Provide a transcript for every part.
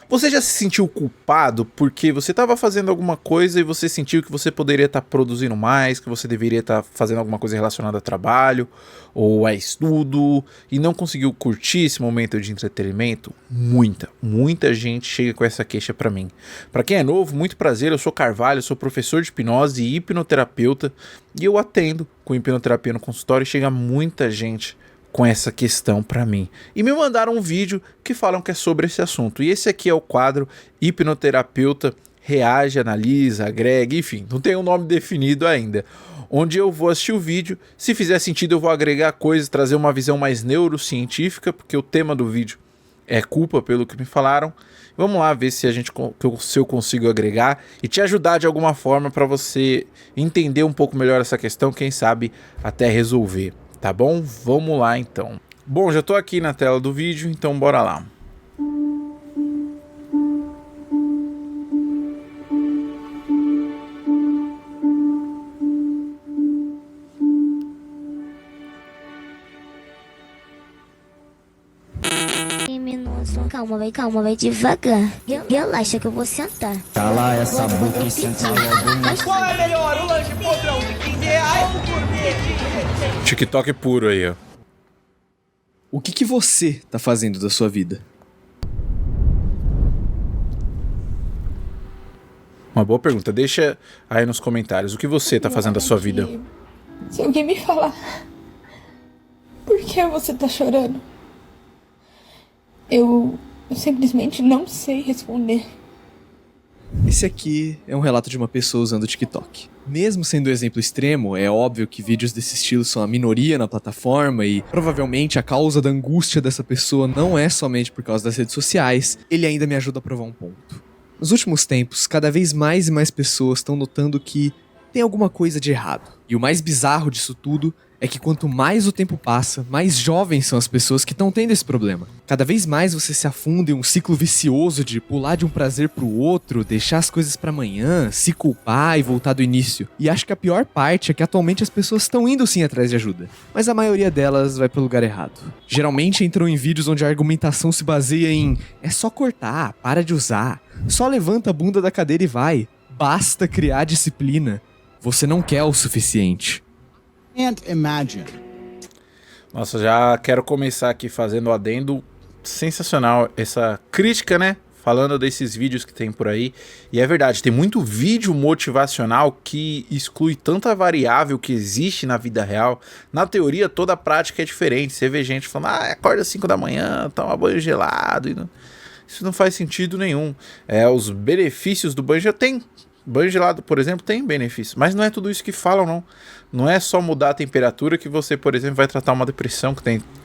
Você já se sentiu culpado porque você estava fazendo alguma coisa e você sentiu que você poderia estar produzindo mais, que você deveria estar fazendo alguma coisa relacionada a trabalho ou a estudo e não conseguiu curtir esse momento de entretenimento? Muita gente chega com essa queixa pra mim. Pra quem é novo, muito prazer, eu sou Carvalho, sou professor de hipnose e hipnoterapeuta e eu atendo com hipnoterapia no consultório e chega muita gente com essa questão pra mim. E me mandaram um vídeo que falam que é sobre esse assunto. E esse aqui é o quadro Hipnoterapeuta Reage, Analisa, Agrega, enfim, não tem um nome definido ainda. Onde eu vou assistir o vídeo, se fizer sentido eu vou agregar coisas, trazer uma visão mais neurocientífica, porque o tema do vídeo é culpa, pelo que me falaram. Vamos lá ver se se eu consigo agregar e te ajudar de alguma forma para você entender um pouco melhor essa questão, quem sabe até resolver. Tá bom? Vamos lá então. Bom, já tô aqui na tela do vídeo, então bora lá. Calma, vai devagar. Relaxa que eu vou sentar. Cala essa boca e senta logo. Qual é melhor, o lanche podrão de 15 reais ou o gourmet de... TikTok puro aí, ó. O que você tá fazendo da sua vida? Uma boa pergunta. Deixa aí nos comentários o que você tá fazendo da sua vida. Se alguém me falar por que você tá chorando, eu simplesmente não sei responder. Esse aqui é um relato de uma pessoa usando o TikTok. Mesmo sendo um exemplo extremo, é óbvio que vídeos desse estilo são a minoria na plataforma e provavelmente a causa da angústia dessa pessoa não é somente por causa das redes sociais. Ele ainda me ajuda a provar um ponto. Nos últimos tempos, cada vez mais e mais pessoas estão notando que tem alguma coisa de errado. E o mais bizarro disso tudo é que quanto mais o tempo passa, mais jovens são as pessoas que estão tendo esse problema. Cada vez mais você se afunda em um ciclo vicioso de pular de um prazer pro outro, deixar as coisas pra amanhã, se culpar e voltar do início. E acho que a pior parte é que atualmente as pessoas estão indo sim atrás de ajuda, mas a maioria delas vai pro lugar errado. Geralmente entram em vídeos onde a argumentação se baseia em é só cortar, para de usar, só levanta a bunda da cadeira e vai, basta criar disciplina, você não quer o suficiente. Can't imagine. Nossa, já quero começar aqui fazendo o adendo. Sensacional essa crítica, né? Falando desses vídeos que tem por aí. E é verdade, tem muito vídeo motivacional que exclui tanta variável que existe na vida real. Na teoria, toda a prática é diferente. Você vê gente falando, acorda às 5 da manhã, toma banho gelado. Isso não faz sentido nenhum. Os benefícios do banho já tem. Banho gelado, por exemplo, tem benefício, mas não é tudo isso que falam, não. Não é só mudar a temperatura que você, por exemplo, vai tratar uma depressão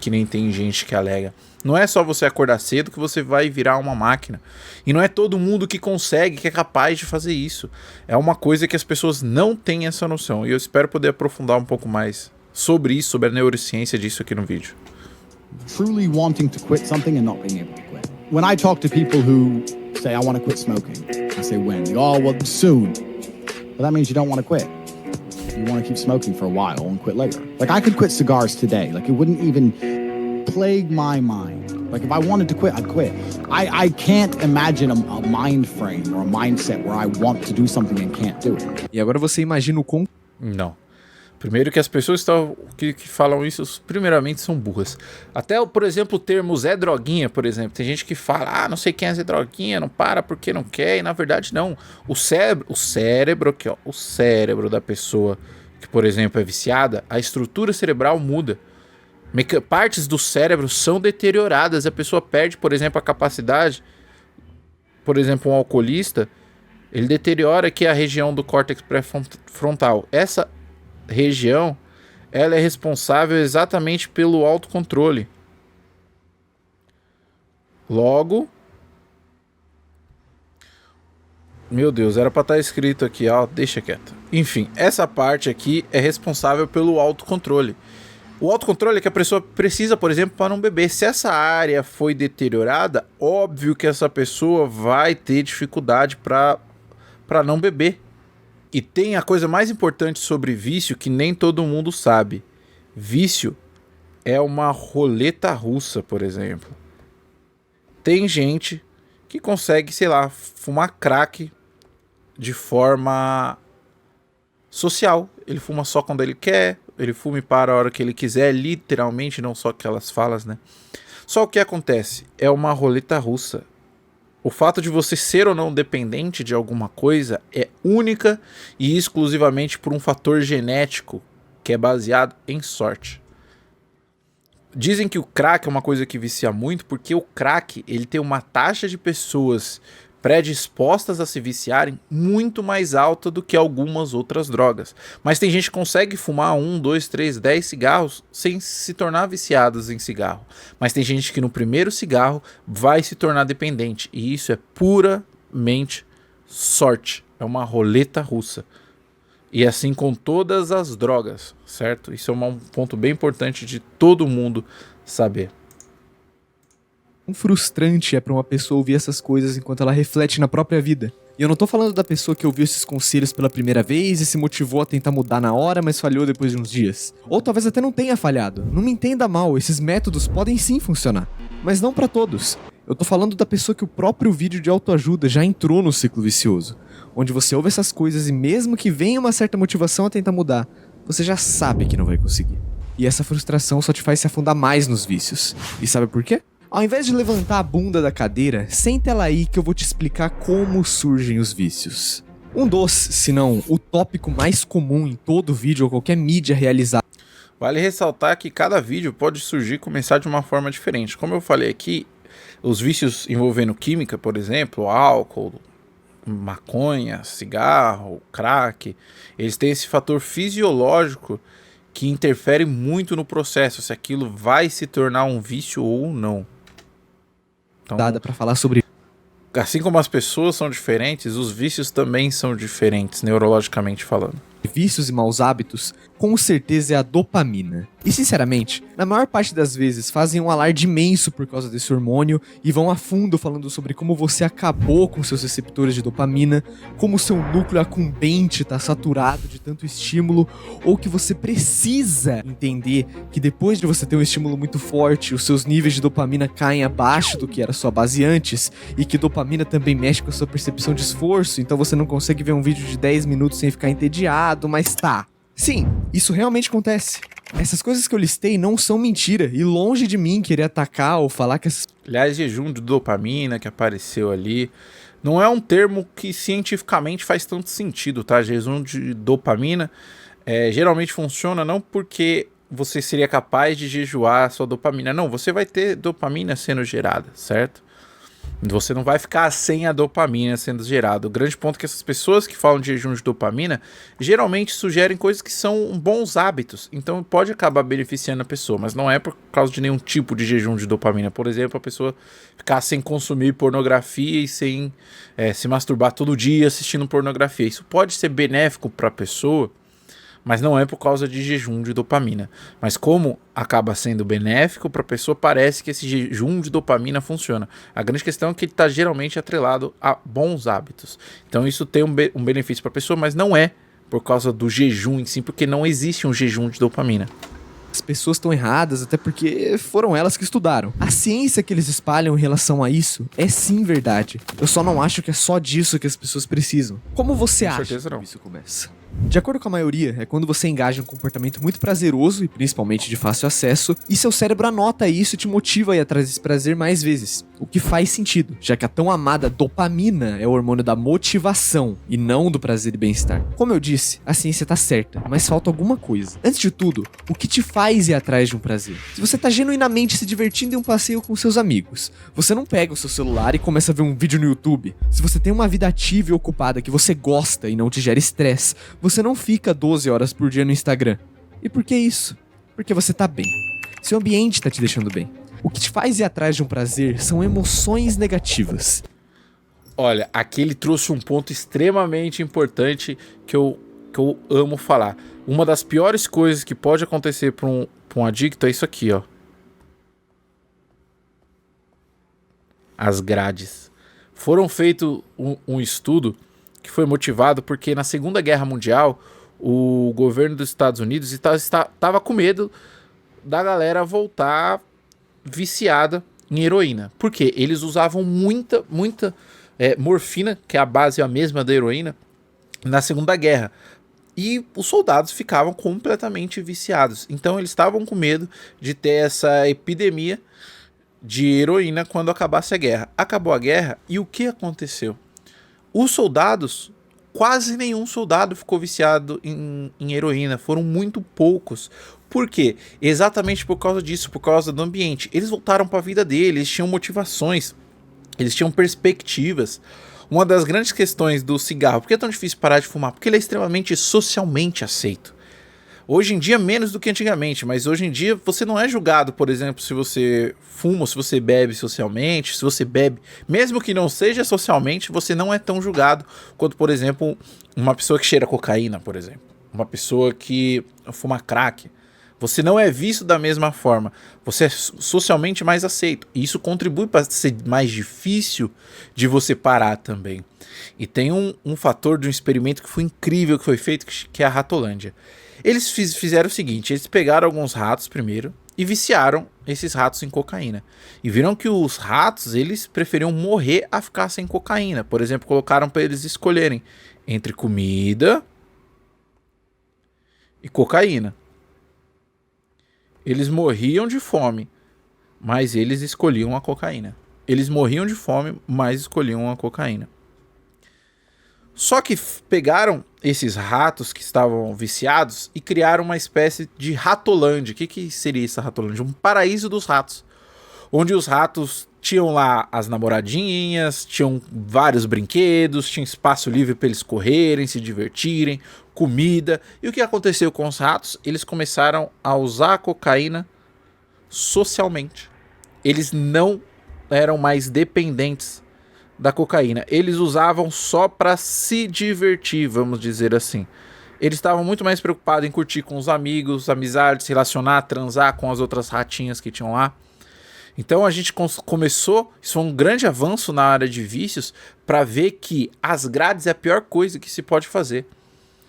que nem tem gente que alega. Não é só você acordar cedo que você vai virar uma máquina. E não é todo mundo que consegue, que é capaz de fazer isso. É uma coisa que as pessoas não têm essa noção. E eu espero poder aprofundar um pouco mais sobre isso, sobre a neurociência disso aqui no vídeo. Truly wanting to quit something and not being able to quit. When I talk to people who say, I want to quit smoking, I say, when? They go, oh, well, soon. But that means you don't want to quit. You want to keep smoking for a while and quit later. Like, I could quit cigars today. Like, it wouldn't even plague my mind. Like, if I wanted to quit, I'd quit. I can't imagine a mind frame or a mindset where I want to do something and can't do it. E agora você imagina o quão... Não. Primeiro que as pessoas que falam isso, primeiramente, são burras. Até, por exemplo, o termo Zé Droguinha, por exemplo. Tem gente que fala, não sei quem é Zé Droguinha, não para porque não quer. E na verdade não. O cérebro aqui, ó, o cérebro da pessoa que, por exemplo, é viciada, a estrutura cerebral muda. Partes do cérebro são deterioradas. A pessoa perde, por exemplo, a capacidade. Por exemplo, um alcoolista, ele deteriora aqui a região do córtex pré-frontal. Essa região, ela é responsável exatamente pelo autocontrole. Logo, meu Deus, era para estar escrito aqui, ó, deixa quieto. Enfim, essa parte aqui é responsável pelo autocontrole. O autocontrole é que a pessoa precisa, por exemplo, para não beber. Se essa área foi deteriorada, óbvio que essa pessoa vai ter dificuldade para não beber. E tem a coisa mais importante sobre vício que nem todo mundo sabe. Vício é uma roleta russa, por exemplo. Tem gente que consegue, sei lá, fumar crack de forma social. Ele fuma só quando ele quer, ele fuma e para a hora que ele quiser, literalmente, não só aquelas falas, né? Só o que acontece é uma roleta russa. O fato de você ser ou não dependente de alguma coisa é única e exclusivamente por um fator genético que é baseado em sorte. Dizem que o crack é uma coisa que vicia muito porque o crack ele tem uma taxa de pessoas predispostas a se viciarem muito mais alta do que algumas outras drogas. Mas tem gente que consegue fumar 1, 2, 3, 10 cigarros sem se tornar viciados em cigarro. Mas tem gente que no primeiro cigarro vai se tornar dependente. E isso é puramente sorte. É uma roleta russa. E assim com todas as drogas, certo? Isso é um ponto bem importante de todo mundo saber. Frustrante é pra uma pessoa ouvir essas coisas enquanto ela reflete na própria vida. E eu não tô falando da pessoa que ouviu esses conselhos pela primeira vez e se motivou a tentar mudar na hora, mas falhou depois de uns dias. Ou talvez até não tenha falhado. Não me entenda mal, esses métodos podem sim funcionar. Mas não pra todos. Eu tô falando da pessoa que o próprio vídeo de autoajuda já entrou no ciclo vicioso. Onde você ouve essas coisas e mesmo que venha uma certa motivação a tentar mudar, você já sabe que não vai conseguir. E essa frustração só te faz se afundar mais nos vícios. E sabe por quê? Ao invés de levantar a bunda da cadeira, senta ela aí que eu vou te explicar como surgem os vícios. Um dos, se não o tópico mais comum em todo vídeo ou qualquer mídia realizada. Vale ressaltar que cada vídeo pode surgir e começar de uma forma diferente. Como eu falei aqui, os vícios envolvendo química, por exemplo, álcool, maconha, cigarro, crack, eles têm esse fator fisiológico que interfere muito no processo, se aquilo vai se tornar um vício ou não. Então, Dada pra falar sobre. assim como as pessoas são diferentes, os vícios também são diferentes, neurologicamente falando. Vícios e maus hábitos, com certeza é a dopamina. E sinceramente, na maior parte das vezes fazem um alarde imenso por causa desse hormônio e vão a fundo falando sobre como você acabou com seus receptores de dopamina, como seu núcleo accumbente está saturado de tanto estímulo, ou que você precisa entender que depois de você ter um estímulo muito forte, os seus níveis de dopamina caem abaixo do que era sua base antes, e que dopamina também mexe com a sua percepção de esforço, então você não consegue ver um vídeo de 10 minutos sem ficar entediado, mas tá. Sim, isso realmente acontece. Essas coisas que eu listei não são mentira, e longe de mim querer atacar ou falar que essas... Aliás, jejum de dopamina que apareceu ali, não é um termo que cientificamente faz tanto sentido, tá? Jejum de dopamina geralmente funciona não porque você seria capaz de jejuar a sua dopamina. Não, você vai ter dopamina sendo gerada, certo? Você não vai ficar sem a dopamina sendo gerada. O grande ponto é que essas pessoas que falam de jejum de dopamina geralmente sugerem coisas que são bons hábitos. Então pode acabar beneficiando a pessoa, mas não é por causa de nenhum tipo de jejum de dopamina. Por exemplo, a pessoa ficar sem consumir pornografia e sem se masturbar todo dia assistindo pornografia. Isso pode ser benéfico para a pessoa, mas não é por causa de jejum de dopamina. Mas como acaba sendo benéfico para a pessoa, parece que esse jejum de dopamina funciona. A grande questão é que ele está geralmente atrelado a bons hábitos. Então isso tem um benefício para a pessoa, mas não é por causa do jejum em si, porque não existe um jejum de dopamina. As pessoas estão erradas, até porque foram elas que estudaram. A ciência que eles espalham em relação a isso é sim verdade. Eu só não acho que é só disso que as pessoas precisam. Como você acha que isso começa? De acordo com a maioria, é quando você engaja em um comportamento muito prazeroso e principalmente de fácil acesso, e seu cérebro anota isso e te motiva a ir atrás desse prazer mais vezes. O que faz sentido, já que a tão amada dopamina é o hormônio da motivação e não do prazer e bem-estar. Como eu disse, a ciência tá certa, mas falta alguma coisa. Antes de tudo, o que te faz ir atrás de um prazer? Se você tá genuinamente se divertindo em um passeio com seus amigos, você não pega o seu celular e começa a ver um vídeo no YouTube. Se você tem uma vida ativa e ocupada que você gosta e não te gera estresse, você não fica 12 horas por dia no Instagram. E por que isso? Porque você tá bem. Seu ambiente tá te deixando bem. O que te faz ir atrás de um prazer são emoções negativas. Olha, aqui ele trouxe um ponto extremamente importante que eu amo falar. Uma das piores coisas que pode acontecer para um adicto é isso aqui, ó. As grades. Foram feito um estudo que foi motivado porque na Segunda Guerra Mundial o governo dos Estados Unidos estava com medo da galera voltar viciada em heroína. Por quê? Eles usavam muita morfina, que é a base a mesma da heroína, na Segunda Guerra. E os soldados ficavam completamente viciados. Então eles estavam com medo de ter essa epidemia de heroína quando acabasse a guerra. Acabou a guerra e o que aconteceu? Os soldados, quase nenhum soldado ficou viciado em heroína. Foram muito poucos. Por quê? Exatamente por causa disso, por causa do ambiente. Eles voltaram para a vida deles, eles tinham motivações, eles tinham perspectivas. Uma das grandes questões do cigarro, por que é tão difícil parar de fumar? Porque ele é extremamente socialmente aceito. Hoje em dia, menos do que antigamente, mas hoje em dia você não é julgado, por exemplo, se você fuma ou se você bebe socialmente, se você bebe, mesmo que não seja socialmente, você não é tão julgado quanto, por exemplo, uma pessoa que cheira cocaína, por exemplo. Uma pessoa que fuma crack. Você não é visto da mesma forma. Você é socialmente mais aceito. E isso contribui para ser mais difícil de você parar também. E tem um fator de um experimento que foi incrível, que foi feito, que é a Ratolândia. Eles fizeram o seguinte, eles pegaram alguns ratos primeiro e viciaram esses ratos em cocaína. E viram que os ratos, eles preferiam morrer a ficar sem cocaína. Por exemplo, colocaram para eles escolherem entre comida e cocaína. Eles morriam de fome, mas eles escolhiam a cocaína. Eles morriam de fome, mas escolhiam a cocaína. Só que pegaram esses ratos que estavam viciados e criaram uma espécie de ratolândia. O que seria essa ratolândia? Um paraíso dos ratos. Onde os ratos tinham lá as namoradinhas, tinham vários brinquedos, tinha espaço livre para eles correrem, se divertirem, comida. E o que aconteceu com os ratos? Eles começaram a usar a cocaína socialmente. Eles não eram mais dependentes da cocaína. Eles usavam só para se divertir, vamos dizer assim. Eles estavam muito mais preocupados em curtir com os amigos, amizades, se relacionar, transar com as outras ratinhas que tinham lá. Então a gente começou, isso foi um grande avanço na área de vícios, para ver que as grades é a pior coisa que se pode fazer.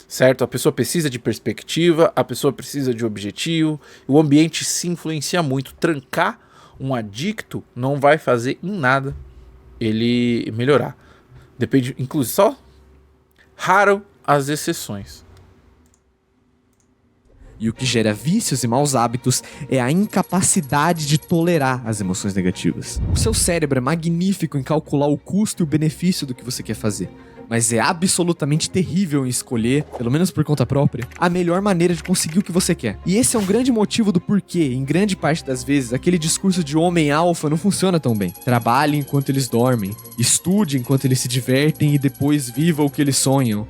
Certo? A pessoa precisa de perspectiva, a pessoa precisa de objetivo, o ambiente se influencia muito. Trancar um adicto não vai fazer em nada ele melhorar. Depende, inclusive, só raro as exceções. E o que gera vícios e maus hábitos é a incapacidade de tolerar as emoções negativas. O seu cérebro é magnífico em calcular o custo e o benefício do que você quer fazer, mas é absolutamente terrível em escolher, pelo menos por conta própria, a melhor maneira de conseguir o que você quer. E esse é um grande motivo do porquê, em grande parte das vezes, aquele discurso de homem alfa não funciona tão bem. Trabalhe enquanto eles dormem, estude enquanto eles se divertem e depois viva o que eles sonham.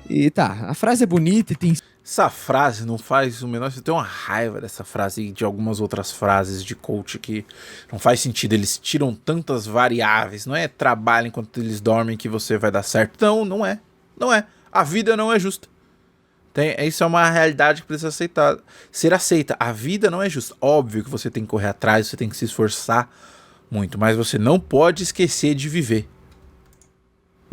E tá, a frase é bonita e tem... Essa frase não faz o menor... Eu tenho uma raiva dessa frase e de algumas outras frases de coach que não faz sentido. Eles tiram tantas variáveis. Não é trabalho enquanto eles dormem que você vai dar certo. Não, não é. Não é. A vida não é justa. Isso é uma realidade que precisa ser aceita. A vida não é justa. Óbvio que você tem que correr atrás, você tem que se esforçar muito. Mas você não pode esquecer de viver.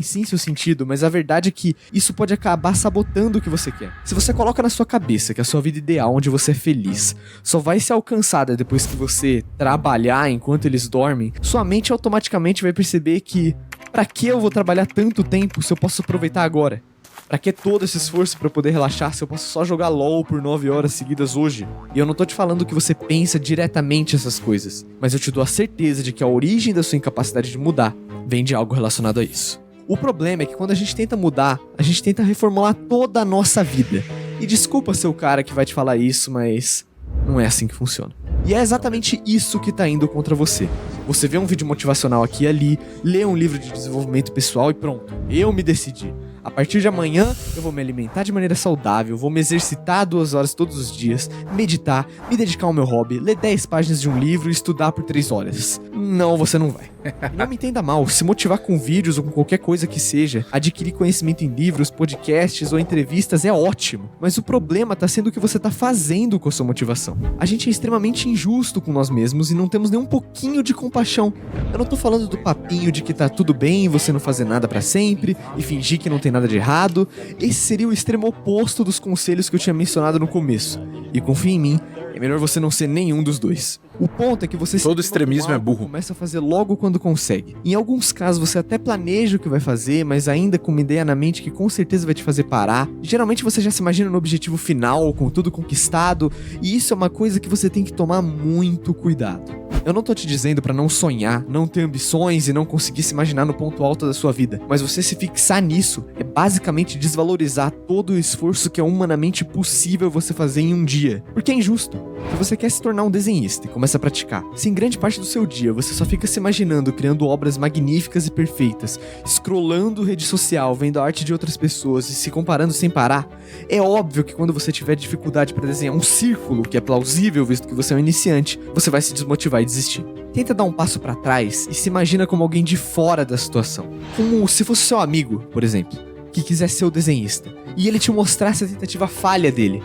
Sim, seu sentido, mas a verdade é que isso pode acabar sabotando o que você quer. Se você coloca na sua cabeça que a sua vida ideal, onde você é feliz, só vai ser alcançada depois que você trabalhar enquanto eles dormem, sua mente automaticamente vai perceber que pra que eu vou trabalhar tanto tempo se eu posso aproveitar agora? Pra que todo esse esforço pra poder relaxar se eu posso só jogar LOL por 9 horas seguidas hoje? E eu não tô te falando que você pensa diretamente essas coisas, mas eu te dou a certeza de que a origem da sua incapacidade de mudar vem de algo relacionado a isso. O problema é que quando a gente tenta mudar, a gente tenta reformular toda a nossa vida. E desculpa ser o cara que vai te falar isso, mas não é assim que funciona. E é exatamente isso que tá indo contra você. Você vê um vídeo motivacional aqui e ali, lê um livro de desenvolvimento pessoal e pronto, eu me decidi. A partir de amanhã, eu vou me alimentar de maneira saudável, vou me exercitar 2 horas todos os dias, meditar, me dedicar ao meu hobby, ler 10 páginas de um livro e estudar por 3 horas. Não, você não vai. E não me entenda mal, se motivar com vídeos ou com qualquer coisa que seja, adquirir conhecimento em livros, podcasts ou entrevistas é ótimo. Mas o problema tá sendo o que você tá fazendo com a sua motivação. A gente é extremamente injusto com nós mesmos e não temos nem um pouquinho de compaixão. Eu não tô falando do papinho de que tá tudo bem e você não fazer nada pra sempre e fingir que não tem nada de errado. Esse seria o extremo oposto dos conselhos que eu tinha mencionado no começo. E confia em mim, é melhor você não ser nenhum dos dois. O ponto é que você Todo se anima com extremismo é algo, burro. começa a fazer logo quando consegue. Em alguns casos você até planeja o que vai fazer, mas ainda com uma ideia na mente que com certeza vai te fazer parar. Geralmente você já se imagina no objetivo final, com tudo conquistado, e isso é uma coisa que você tem que tomar muito cuidado. Eu não tô te dizendo pra não sonhar, não ter ambições e não conseguir se imaginar no ponto alto da sua vida, mas você se fixar nisso é basicamente desvalorizar todo o esforço que é humanamente possível você fazer em um dia, porque é injusto. Se você quer se tornar um desenhista e começa a praticar, se em grande parte do seu dia você só fica se imaginando criando obras magníficas e perfeitas, scrollando rede social, vendo a arte de outras pessoas e se comparando sem parar, é óbvio que quando você tiver dificuldade para desenhar um círculo que é plausível visto que você é um iniciante, você vai se desmotivar e desistir. Tenta dar um passo para trás e se imagina como alguém de fora da situação, como se fosse seu amigo, por exemplo, que quiser ser o desenhista, e ele te mostrasse a tentativa falha dele.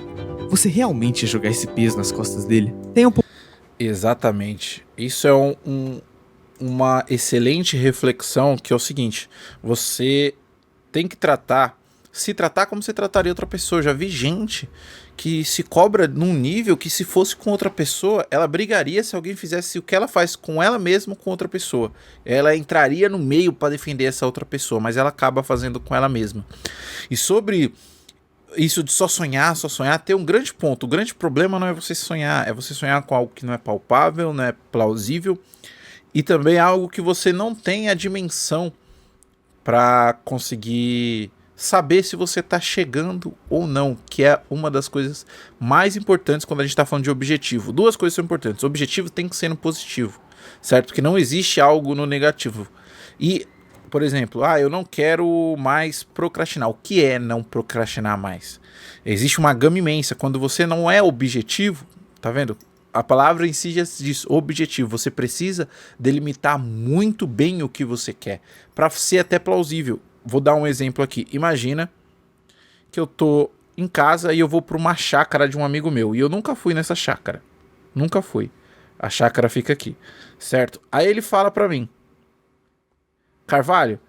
Você realmente ia jogar esse peso nas costas dele? Tenha um pouco. Exatamente. Isso é uma excelente reflexão, que é o seguinte: você tem que se tratar como você trataria outra pessoa. Já vi gente que se cobra num nível que, se fosse com outra pessoa, ela brigaria se alguém fizesse o que ela faz com ela mesma com outra pessoa. Ela entraria no meio para defender essa outra pessoa, mas ela acaba fazendo com ela mesma. E sobre isso de só sonhar, tem um grande ponto. O grande problema não é você sonhar, é você sonhar com algo que não é palpável, não é plausível, e também algo que você não tem a dimensão para conseguir saber se você está chegando ou não, que é uma das coisas mais importantes quando a gente está falando de objetivo. Duas coisas são importantes: o objetivo tem que ser no positivo, certo? Porque não existe algo no negativo. E, por exemplo, eu não quero mais procrastinar. O que é não procrastinar mais? Existe uma gama imensa. Quando você não é objetivo, tá vendo? A palavra em si já diz objetivo. Você precisa delimitar muito bem o que você quer, para ser até plausível. Vou dar um exemplo aqui. Imagina que eu tô em casa e eu vou para uma chácara de um amigo meu. E eu nunca fui nessa chácara. Nunca fui. A chácara fica aqui, certo? Aí ele fala para mim: Carvalho,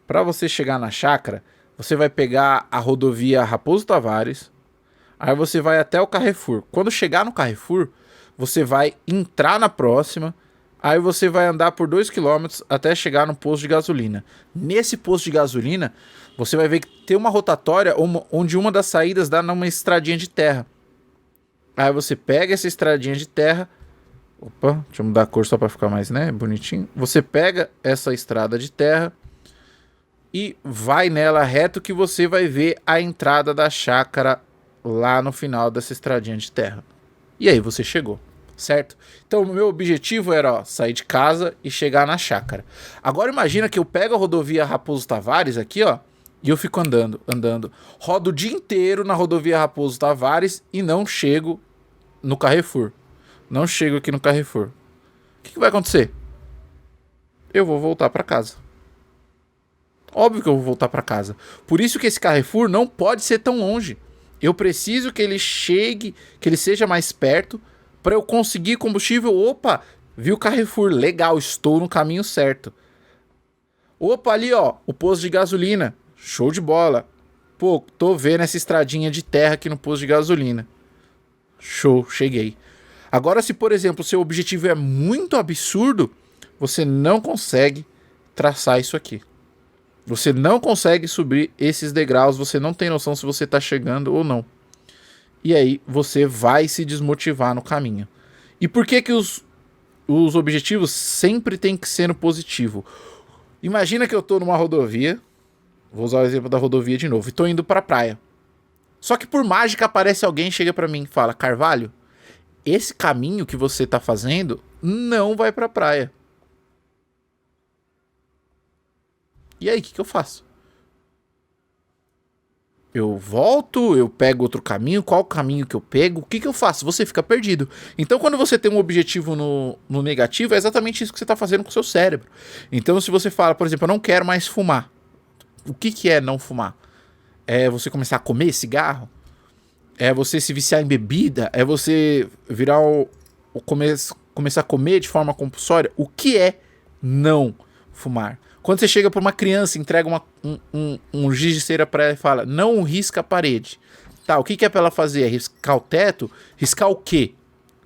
para você chegar na chácara, você vai pegar a rodovia Raposo Tavares, aí você vai até o Carrefour. Quando chegar no Carrefour, você vai entrar na próxima, aí você vai andar por 2 km até chegar no posto de gasolina. Nesse posto de gasolina, você vai ver que tem uma rotatória onde uma das saídas dá numa estradinha de terra. Aí você pega essa estradinha de terra. Opa, deixa eu mudar a cor só para ficar mais, bonitinho. Você pega essa estrada de terra e vai nela reto, que você vai ver a entrada da chácara lá no final dessa estradinha de terra. E aí você chegou, certo? Então o meu objetivo era sair de casa e chegar na chácara. Agora imagina que eu pego a rodovia Raposo Tavares aqui, e eu fico andando. Rodo o dia inteiro na rodovia Raposo Tavares e não chego no Carrefour. Não chego aqui no Carrefour. O que vai acontecer? Eu vou voltar para casa. Óbvio que eu vou voltar para casa. Por isso que esse Carrefour não pode ser tão longe. Eu preciso que ele chegue, que ele seja mais perto, para eu conseguir combustível. Opa, vi o Carrefour, legal, estou no caminho certo. Opa, ali o posto de gasolina, show de bola. Pô, tô vendo essa estradinha de terra aqui no posto de gasolina. Show, cheguei. Agora, se por exemplo o seu objetivo é muito absurdo, você não consegue traçar isso aqui. Você não consegue subir esses degraus, você não tem noção se você está chegando ou não. E aí você vai se desmotivar no caminho. E por que os objetivos sempre têm que ser no positivo? Imagina que eu estou numa rodovia, vou usar o exemplo da rodovia de novo, e estou indo para a praia. Só que por mágica aparece alguém, chega para mim e fala: Carvalho, esse caminho que você está fazendo não vai para a praia. E aí, o que eu faço? Eu volto, eu pego outro caminho, qual caminho que eu pego? O que eu faço? Você fica perdido. Então, quando você tem um objetivo no negativo, é exatamente isso que você está fazendo com o seu cérebro. Então, se você fala, por exemplo, eu não quero mais fumar. O que é não fumar? É você começar a comer cigarro? É você se viciar em bebida? É você virar começar a comer de forma compulsória? O que é não fumar? Quando você chega para uma criança, entrega um giz de cera para ela e fala: não risca a parede. Tá, o que é para ela fazer? É riscar o teto? Riscar o quê?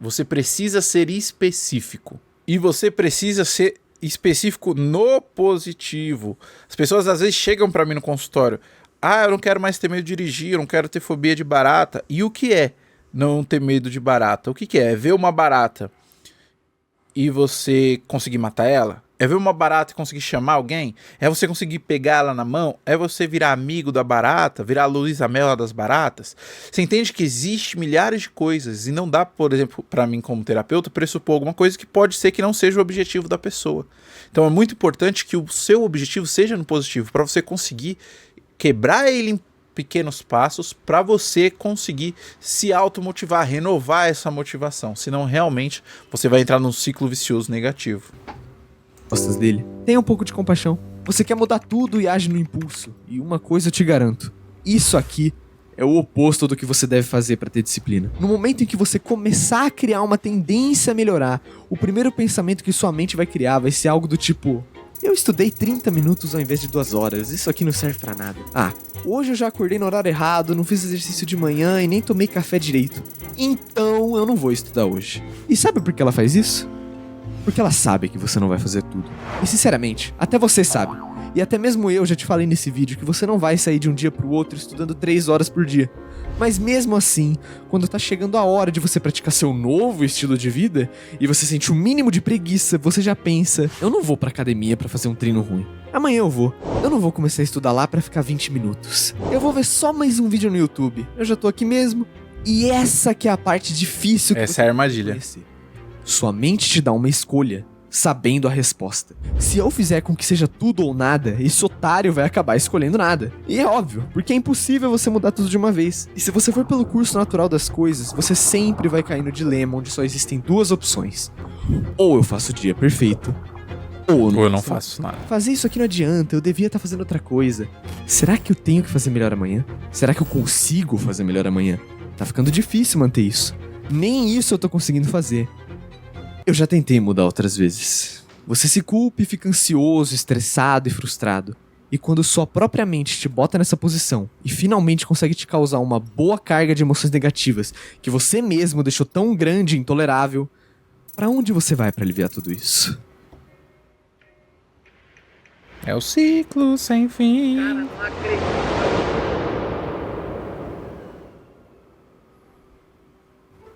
você precisa ser específico. E você precisa ser específico no positivo. As pessoas às vezes chegam pra mim no consultório: ah, eu não quero mais ter medo de dirigir, eu não quero ter fobia de barata. E o que é não ter medo de barata? O que é? É ver uma barata e você conseguir matar ela? É ver uma barata e conseguir chamar alguém? É você conseguir pegar ela na mão? É você virar amigo da barata? Virar a Luísa Mel das baratas? Você entende que existe milhares de coisas e não dá, por exemplo, para mim como terapeuta, pressupor alguma coisa que pode ser que não seja o objetivo da pessoa. Então é muito importante que o seu objetivo seja no positivo, para você conseguir quebrar ele em pequenos passos, para você conseguir se automotivar, renovar essa motivação. Senão realmente você vai entrar num ciclo vicioso negativo. Costas dele. Tenha um pouco de compaixão. Você quer mudar tudo e age no impulso. E uma coisa eu te garanto: isso aqui é o oposto do que você deve fazer para ter disciplina. No momento em que você começar a criar uma tendência a melhorar, o primeiro pensamento que sua mente vai criar vai ser algo do tipo: eu estudei 30 minutos ao invés de 2 horas, isso aqui não serve pra nada. Ah, hoje eu já acordei no horário errado, não fiz exercício de manhã e nem tomei café direito. Então eu não vou estudar hoje. E sabe por que ela faz isso? Porque ela sabe que você não vai fazer tudo. E sinceramente, até você sabe. E até mesmo eu já te falei nesse vídeo que você não vai sair de um dia pro outro estudando 3 horas por dia. Mas mesmo assim, quando tá chegando a hora de você praticar seu novo estilo de vida e você sente o mínimo de preguiça, você já pensa: eu não vou pra academia pra fazer um treino ruim. Amanhã eu vou. Eu não vou começar a estudar lá pra ficar 20 minutos. Eu vou ver só mais um vídeo no YouTube. Eu já tô aqui mesmo. E essa que é a parte difícil que Essa é a armadilha. Sua mente te dá uma escolha, sabendo a resposta. Se eu fizer com que seja tudo ou nada, esse otário vai acabar escolhendo nada. E é óbvio, porque é impossível você mudar tudo de uma vez. E se você for pelo curso natural das coisas, você sempre vai cair no dilema onde só existem 2 opções. Ou eu faço o dia perfeito, ou eu não faço nada. Fazer isso aqui não adianta, eu devia estar fazendo outra coisa. Será que eu tenho que fazer melhor amanhã? Será que eu consigo fazer melhor amanhã? Tá ficando difícil manter isso. Nem isso eu tô conseguindo fazer. Eu já tentei mudar outras vezes. Você se culpa e fica ansioso, estressado e frustrado. E quando sua própria mente te bota nessa posição e finalmente consegue te causar uma boa carga de emoções negativas que você mesmo deixou tão grande e intolerável, pra onde você vai pra aliviar tudo isso? É o ciclo sem fim.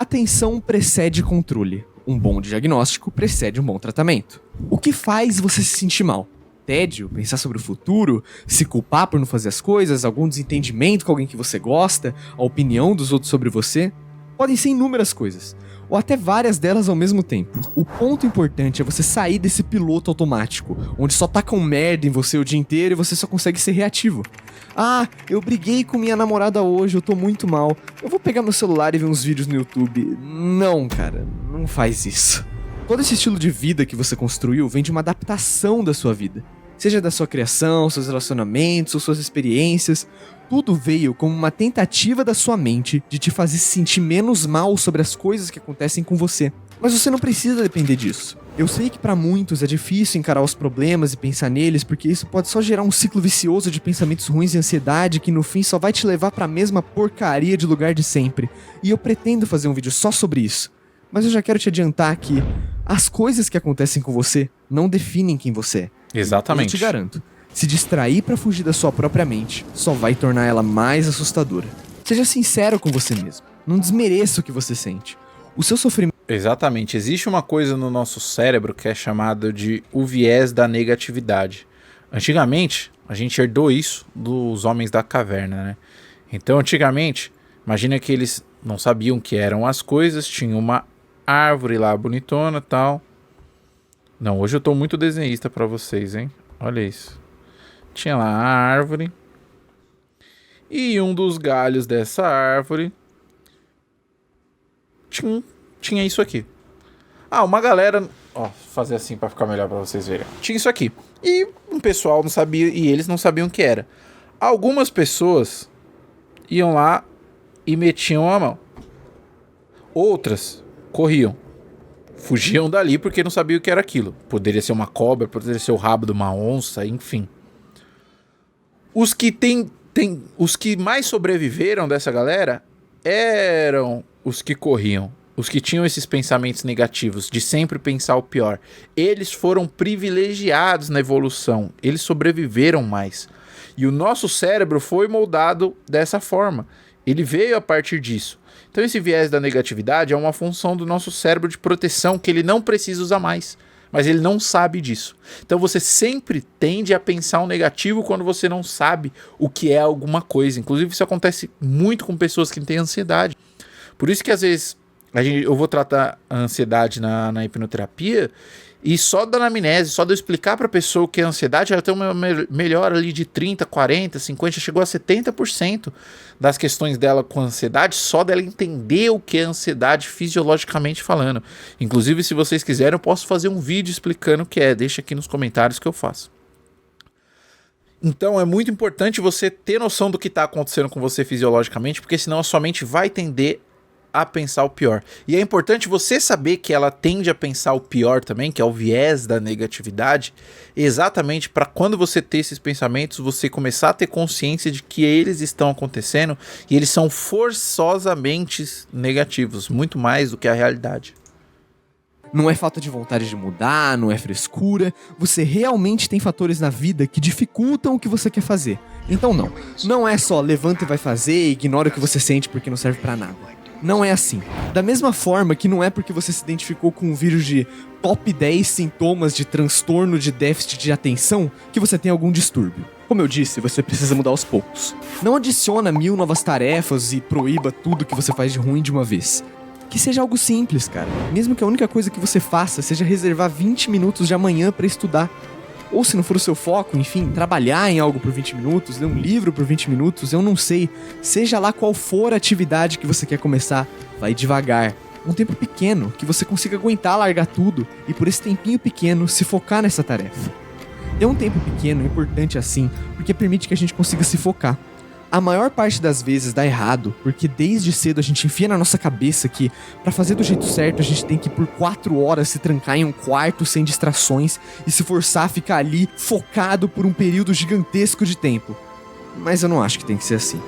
Atenção precede controle. Um bom diagnóstico precede um bom tratamento. O que faz você se sentir mal? Tédio, pensar sobre o futuro, se culpar por não fazer as coisas, algum desentendimento com alguém que você gosta, a opinião dos outros sobre você? Podem ser inúmeras coisas, ou até várias delas ao mesmo tempo. O ponto importante é você sair desse piloto automático, onde só tacam merda em você o dia inteiro e você só consegue ser reativo. Ah, eu briguei com minha namorada hoje, eu tô muito mal. Eu vou pegar meu celular e ver uns vídeos no YouTube. Não, cara, não faz isso. Todo esse estilo de vida que você construiu vem de uma adaptação da sua vida. Seja da sua criação, seus relacionamentos ou suas experiências. Tudo veio como uma tentativa da sua mente de te fazer se sentir menos mal sobre as coisas que acontecem com você. Mas você não precisa depender disso. Eu sei que pra muitos é difícil encarar os problemas e pensar neles, porque isso pode só gerar um ciclo vicioso de pensamentos ruins e ansiedade que no fim só vai te levar pra mesma porcaria de lugar de sempre. E eu pretendo fazer um vídeo só sobre isso. Mas eu já quero te adiantar que as coisas que acontecem com você não definem quem você é. Exatamente. Eu te garanto. Se distrair pra fugir da sua própria mente só vai tornar ela mais assustadora. Seja sincero com você mesmo. Não desmereça o que você sente. O seu sofrimento... Exatamente. Existe uma coisa no nosso cérebro que é chamada de o viés da negatividade. Antigamente, a gente herdou isso dos homens da caverna, né? Então, antigamente, imagina que eles não sabiam o que eram as coisas, tinha uma árvore lá bonitona e tal. Não, hoje eu tô muito desenhista pra vocês, hein? Olha isso. Tinha lá a árvore. E um dos galhos dessa árvore tinha isso aqui. Ah, uma galera... Ó, fazer assim pra ficar melhor pra vocês verem. Tinha isso aqui. E um pessoal não sabia, e eles não sabiam o que era. Algumas pessoas iam lá e metiam a mão. Outras corriam. Fugiam dali porque não sabiam o que era aquilo. Poderia ser uma cobra, poderia ser o rabo de uma onça, enfim. Os que mais sobreviveram dessa galera eram os que corriam. os que tinham esses pensamentos negativos, de sempre pensar o pior, eles foram privilegiados na evolução, eles sobreviveram mais. E o nosso cérebro foi moldado dessa forma, ele veio a partir disso. Então esse viés da negatividade é uma função do nosso cérebro de proteção que ele não precisa usar mais, mas ele não sabe disso. Então você sempre tende a pensar o negativo quando você não sabe o que é alguma coisa. Inclusive isso acontece muito com pessoas que têm ansiedade. Por isso que às vezes eu vou tratar a ansiedade na hipnoterapia e só da anamnese, só de eu explicar para a pessoa o que é ansiedade, ela tem uma melhora ali de 30, 40, 50, chegou a 70% das questões dela com ansiedade, só dela entender o que é ansiedade fisiologicamente falando. Inclusive, se vocês quiserem, eu posso fazer um vídeo explicando o que é, deixa aqui nos comentários que eu faço. Então é muito importante você ter noção do que está acontecendo com você fisiologicamente, porque senão a sua mente vai tender a pensar o pior. E é importante você saber que ela tende a pensar o pior também, que é o viés da negatividade, exatamente para quando você ter esses pensamentos, você começar a ter consciência de que eles estão acontecendo e eles são forçosamente negativos, muito mais do que a realidade. Não é falta de vontade de mudar, não é frescura. Você realmente tem fatores na vida que dificultam o que você quer fazer. Então não é só levanta e vai fazer e ignora o que você sente porque não serve pra nada. Não é assim. Da mesma forma que não é porque você se identificou com um vídeo de top 10 sintomas de transtorno de déficit de atenção que você tem algum distúrbio. Como eu disse, você precisa mudar aos poucos. Não adiciona 1000 novas tarefas e proíba tudo que você faz de ruim de uma vez. Que seja algo simples, cara. Mesmo que a única coisa que você faça seja reservar 20 minutos de amanhã pra estudar. Ou se não for o seu foco, enfim, trabalhar em algo por 20 minutos, ler um livro por 20 minutos, eu não sei. Seja lá qual for a atividade que você quer começar, vai devagar. Um tempo pequeno, que você consiga aguentar largar tudo e por esse tempinho pequeno se focar nessa tarefa. Ter um tempo pequeno é importante assim, porque permite que a gente consiga se focar. A maior parte das vezes dá errado, porque desde cedo a gente enfia na nossa cabeça que pra fazer do jeito certo a gente tem que por 4 horas se trancar em um quarto sem distrações e se forçar a ficar ali focado por um período gigantesco de tempo. Mas eu não acho que tem que ser assim.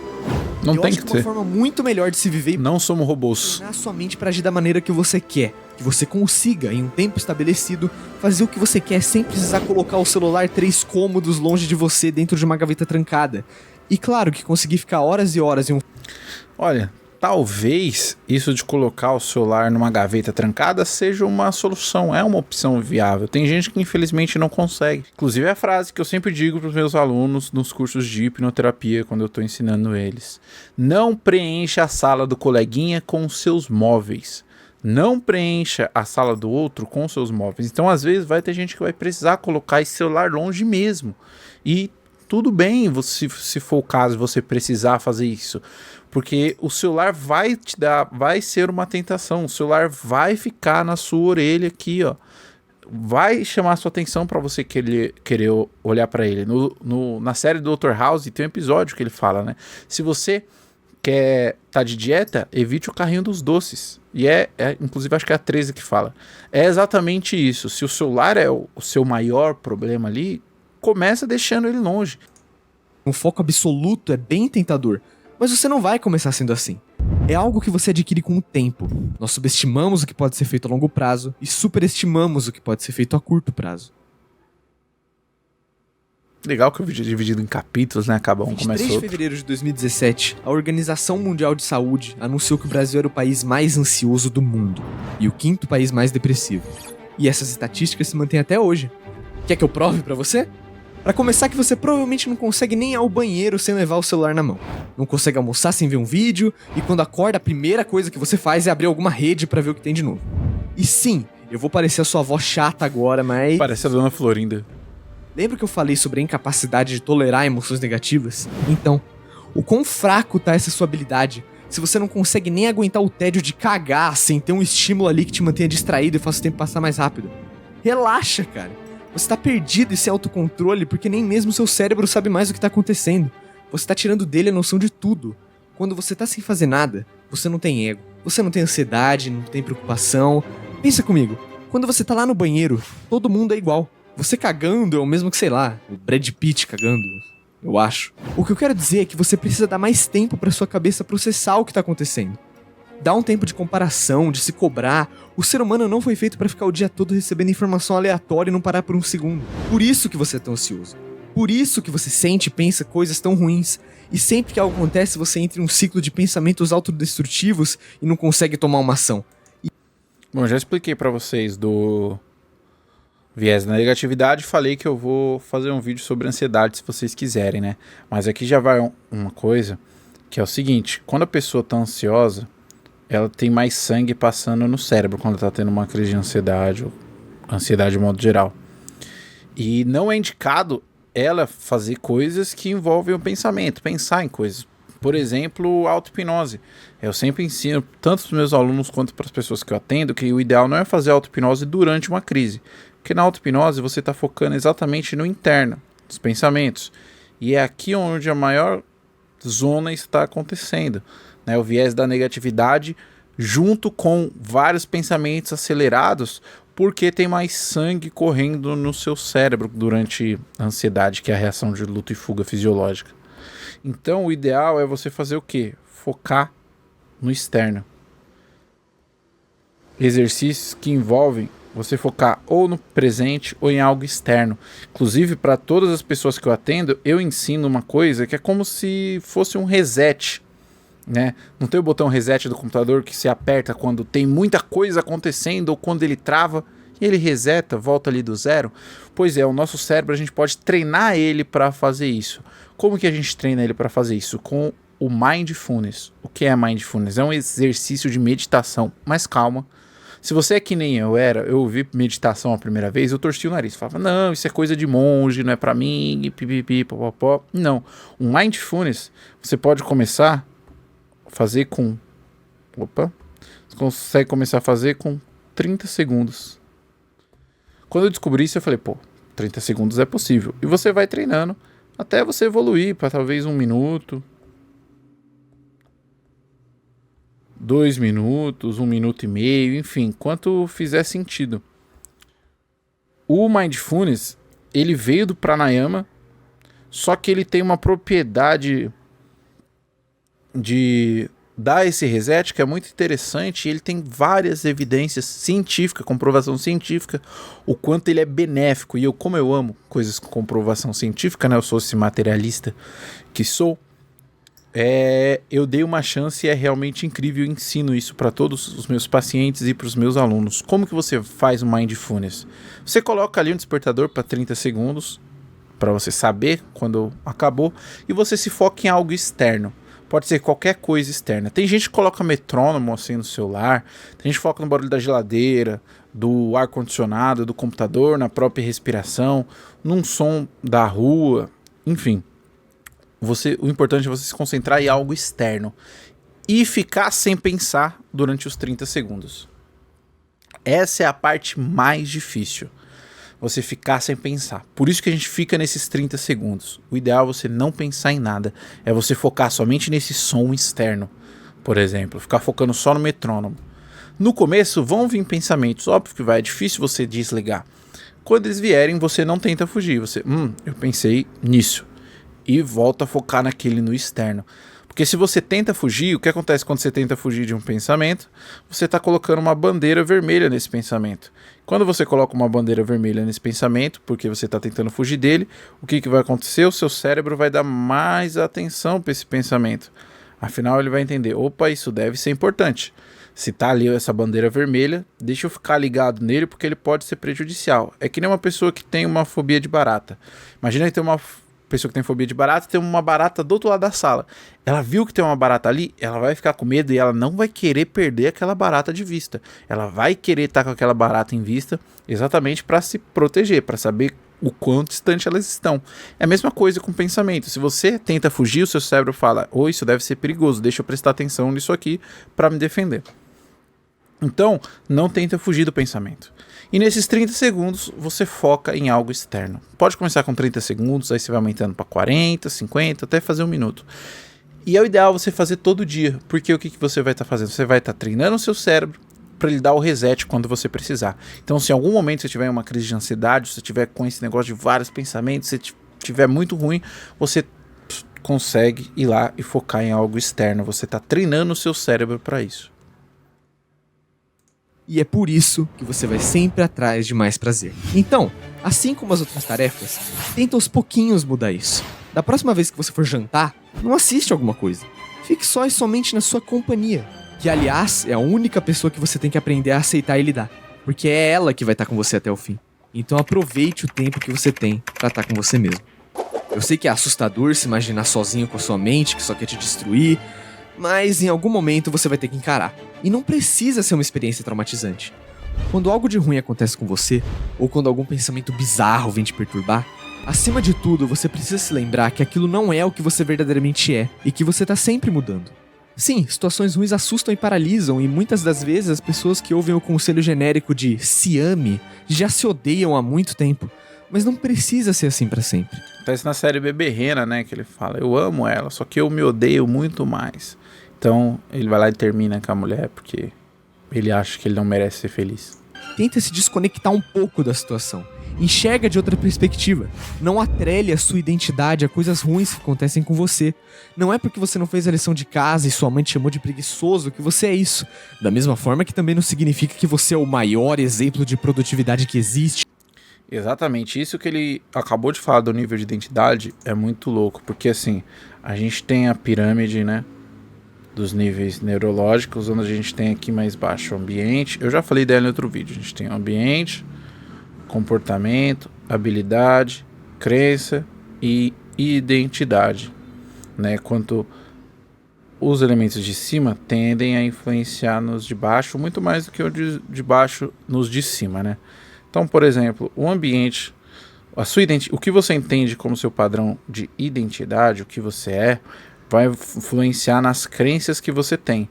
Não eu tem acho que que uma ser. forma muito melhor de se viver e Não somos robôs. treinar sua mente pra agir da maneira que você quer. Que você consiga, em um tempo estabelecido, fazer o que você quer sem precisar colocar o celular 3 cômodos longe de você dentro de uma gaveta trancada. E claro que conseguir ficar horas e horas em um... Olha, talvez isso de colocar o celular numa gaveta trancada seja uma solução, é uma opção viável. Tem gente que infelizmente não consegue. Inclusive é a frase que eu sempre digo para os meus alunos nos cursos de hipnoterapia, quando eu estou ensinando eles. Não preencha a sala do coleguinha com os seus móveis. Não preencha a sala do outro com os seus móveis. Então às vezes vai ter gente que vai precisar colocar esse celular longe mesmo. E tudo bem, se for o caso, você precisar fazer isso. Porque o celular vai ser uma tentação. O celular vai ficar na sua orelha aqui, ó. Vai chamar a sua atenção para você querer olhar para ele. Na série do Dr. House tem um episódio que ele fala, né? Se você quer tá de dieta, evite o carrinho dos doces. E inclusive acho que é a 13 que fala. É exatamente isso. Se o celular é o seu maior problema ali, começa deixando ele longe. Um foco absoluto é bem tentador, mas você não vai começar sendo assim. É algo que você adquire com o tempo. Nós subestimamos o que pode ser feito a longo prazo e superestimamos o que pode ser feito a curto prazo. Legal que o vídeo é dividido em capítulos, né? Acaba um, 23 começa de outro. fevereiro de 2017, a Organização Mundial de Saúde anunciou que o Brasil era o país mais ansioso do mundo e o 5º país mais depressivo. E essas estatísticas se mantêm até hoje. Quer que eu prove pra você? Pra começar que você provavelmente não consegue nem ir ao banheiro sem levar o celular na mão. Não consegue almoçar sem ver um vídeo, e quando acorda a primeira coisa que você faz é abrir alguma rede pra ver o que tem de novo. E sim, eu vou parecer a sua avó chata agora, mas... Parece a Dona Florinda. Lembra que eu falei sobre a incapacidade de tolerar emoções negativas? Então, o quão fraco tá essa sua habilidade se você não consegue nem aguentar o tédio de cagar sem ter um estímulo ali que te mantenha distraído e faça o tempo passar mais rápido? Relaxa, cara. Você tá perdido e sem autocontrole porque nem mesmo seu cérebro sabe mais o que tá acontecendo. Você tá tirando dele a noção de tudo. Quando você tá sem fazer nada, você não tem ego. Você não tem ansiedade, não tem preocupação. Pensa comigo. Quando você tá lá no banheiro, todo mundo é igual. Você cagando é o mesmo que, sei lá, o Brad Pitt cagando, eu acho. O que eu quero dizer é que você precisa dar mais tempo pra sua cabeça processar o que tá acontecendo. Dá um tempo de comparação, de se cobrar. O ser humano não foi feito para ficar o dia todo recebendo informação aleatória e não parar por um segundo. Por isso que você é tão ansioso. Por isso que você sente e pensa coisas tão ruins. E sempre que algo acontece, você entra em um ciclo de pensamentos autodestrutivos e não consegue tomar uma ação. Bom, já expliquei pra vocês do viés da negatividade, falei que eu vou fazer um vídeo sobre ansiedade se vocês quiserem, né? Mas aqui já vai uma coisa, que é o seguinte: quando a pessoa tá ansiosa, ela tem mais sangue passando no cérebro quando tá tendo uma crise de ansiedade, ou ansiedade de modo geral. E não é indicado ela fazer coisas que envolvem o pensamento, pensar em coisas. Por exemplo, auto-hipnose. Eu sempre ensino, tanto para os meus alunos quanto para as pessoas que eu atendo, que o ideal não é fazer auto-hipnose durante uma crise. Porque na auto-hipnose você está focando exatamente no interno, nos pensamentos. E é aqui onde a maior zona está acontecendo, né? O viés da negatividade junto com vários pensamentos acelerados, porque tem mais sangue correndo no seu cérebro durante a ansiedade, que é a reação de luta e fuga fisiológica. Então o ideal é você fazer o quê? Focar no externo. Exercícios que envolvem você focar ou no presente ou em algo externo. Inclusive, para todas as pessoas que eu atendo, eu ensino uma coisa que é como se fosse um reset, né? Não tem o botão reset do computador que se aperta quando tem muita coisa acontecendo ou quando ele trava e ele reseta, volta ali do zero? Pois é, o nosso cérebro, a gente pode treinar ele para fazer isso. Como que a gente treina ele para fazer isso? Com o Mindfulness. O que é Mindfulness? É um exercício de meditação, mas calma. Se você é que nem eu era, eu ouvi meditação a primeira vez, eu torci o nariz. Falava, não, isso é coisa de monge, não é pra mim, pipipi, popopó. Não. O Mindfulness, você pode começar a fazer com... Opa. Você consegue começar a fazer com 30 segundos. Quando eu descobri isso, eu falei, 30 segundos é possível. E você vai treinando até você evoluir para talvez 1 minuto, 2 minutos, 1 minuto e meio, enfim, quanto fizer sentido. O Mindfulness, ele veio do Pranayama, só que ele tem uma propriedade de dar esse reset que é muito interessante, e ele tem várias evidências científicas, comprovação científica, o quanto ele é benéfico. E como eu amo coisas com comprovação científica, né? Eu sou esse materialista que sou. Eu dei uma chance e é realmente incrível. Eu ensino isso para todos os meus pacientes e para os meus alunos. Como que você faz o Mindfulness? Você coloca ali um despertador para 30 segundos, para você saber quando acabou, e você se foca em algo externo. Pode ser qualquer coisa externa. Tem gente que coloca metrônomo assim no celular, tem gente que foca no barulho da geladeira, do ar-condicionado, do computador, na própria respiração, num som da rua, enfim. O importante é você se concentrar em algo externo e ficar sem pensar durante os 30 segundos. Essa é a parte mais difícil, você ficar sem pensar. Por isso que a gente fica nesses 30 segundos. O ideal é você não pensar em nada, é você focar somente nesse som externo, por exemplo, ficar focando só no metrônomo. No começo vão vir pensamentos, óbvio que é difícil você desligar. Quando eles vierem, você não tenta fugir, você, eu pensei nisso. E volta a focar naquele no externo. Porque se você tenta fugir, o que acontece quando você tenta fugir de um pensamento? Você está colocando uma bandeira vermelha nesse pensamento. Quando você coloca uma bandeira vermelha nesse pensamento, porque você está tentando fugir dele, o que vai acontecer? O seu cérebro vai dar mais atenção para esse pensamento. Afinal, ele vai entender, opa, isso deve ser importante. Se tá ali essa bandeira vermelha, deixa eu ficar ligado nele porque ele pode ser prejudicial. É que nem uma pessoa que tem uma fobia de barata. Imagina que tem uma pessoa que tem fobia de barata, tem uma barata do outro lado da sala. Ela viu que tem uma barata ali, ela vai ficar com medo e ela não vai querer perder aquela barata de vista. Ela vai querer estar com aquela barata em vista exatamente para se proteger, para saber o quão distante elas estão. É a mesma coisa com o pensamento. Se você tenta fugir, o seu cérebro fala, isso deve ser perigoso, deixa eu prestar atenção nisso aqui para me defender. Então, não tenta fugir do pensamento. E nesses 30 segundos, você foca em algo externo. Pode começar com 30 segundos, aí você vai aumentando para 40, 50, até fazer 1 minuto. E é o ideal você fazer todo dia, porque o que você vai estar fazendo? Você vai estar treinando o seu cérebro para ele dar o reset quando você precisar. Então, se em algum momento você tiver em uma crise de ansiedade, se você tiver com esse negócio de vários pensamentos, se tiver muito ruim, você consegue ir lá e focar em algo externo. Você está treinando o seu cérebro para isso. E é por isso que você vai sempre atrás de mais prazer. Então, assim como as outras tarefas, tenta aos pouquinhos mudar isso. Da próxima vez que você for jantar, não assiste alguma coisa. Fique só e somente na sua companhia. Que, aliás, é a única pessoa que você tem que aprender a aceitar e lidar. Porque é ela que vai estar com você até o fim. Então aproveite o tempo que você tem pra estar com você mesmo. Eu sei que é assustador se imaginar sozinho com a sua mente, que só quer te destruir, mas em algum momento você vai ter que encarar. E não precisa ser uma experiência traumatizante. Quando algo de ruim acontece com você, ou quando algum pensamento bizarro vem te perturbar, acima de tudo você precisa se lembrar que aquilo não é o que você verdadeiramente é, e que você tá sempre mudando. Sim, situações ruins assustam e paralisam, e muitas das vezes as pessoas que ouvem o conselho genérico de se ame já se odeiam há muito tempo. Mas não precisa ser assim pra sempre. Acontece na série Bebê Rena, né, que ele fala, eu amo ela, só que eu me odeio muito mais. Então ele vai lá e termina com a mulher porque ele acha que ele não merece ser feliz. Tenta se desconectar um pouco da situação. Enxerga de outra perspectiva. Não atrele a sua identidade a coisas ruins que acontecem com você. Não é porque você não fez a lição de casa e sua mãe te chamou de preguiçoso que você é isso. Da mesma forma que também não significa que você é o maior exemplo de produtividade que existe. Exatamente, isso que ele acabou de falar do nível de identidade é muito louco, porque assim, a gente tem a pirâmide, né, dos níveis neurológicos, onde a gente tem aqui mais baixo o ambiente, eu já falei dela em outro vídeo, a gente tem o ambiente, comportamento, habilidade, crença e identidade, né, quanto os elementos de cima tendem a influenciar nos de baixo, muito mais do que o de baixo nos de cima, né. Então, por exemplo, o ambiente, o que você entende como seu padrão de identidade, o que você é, vai influenciar nas crenças que você tem.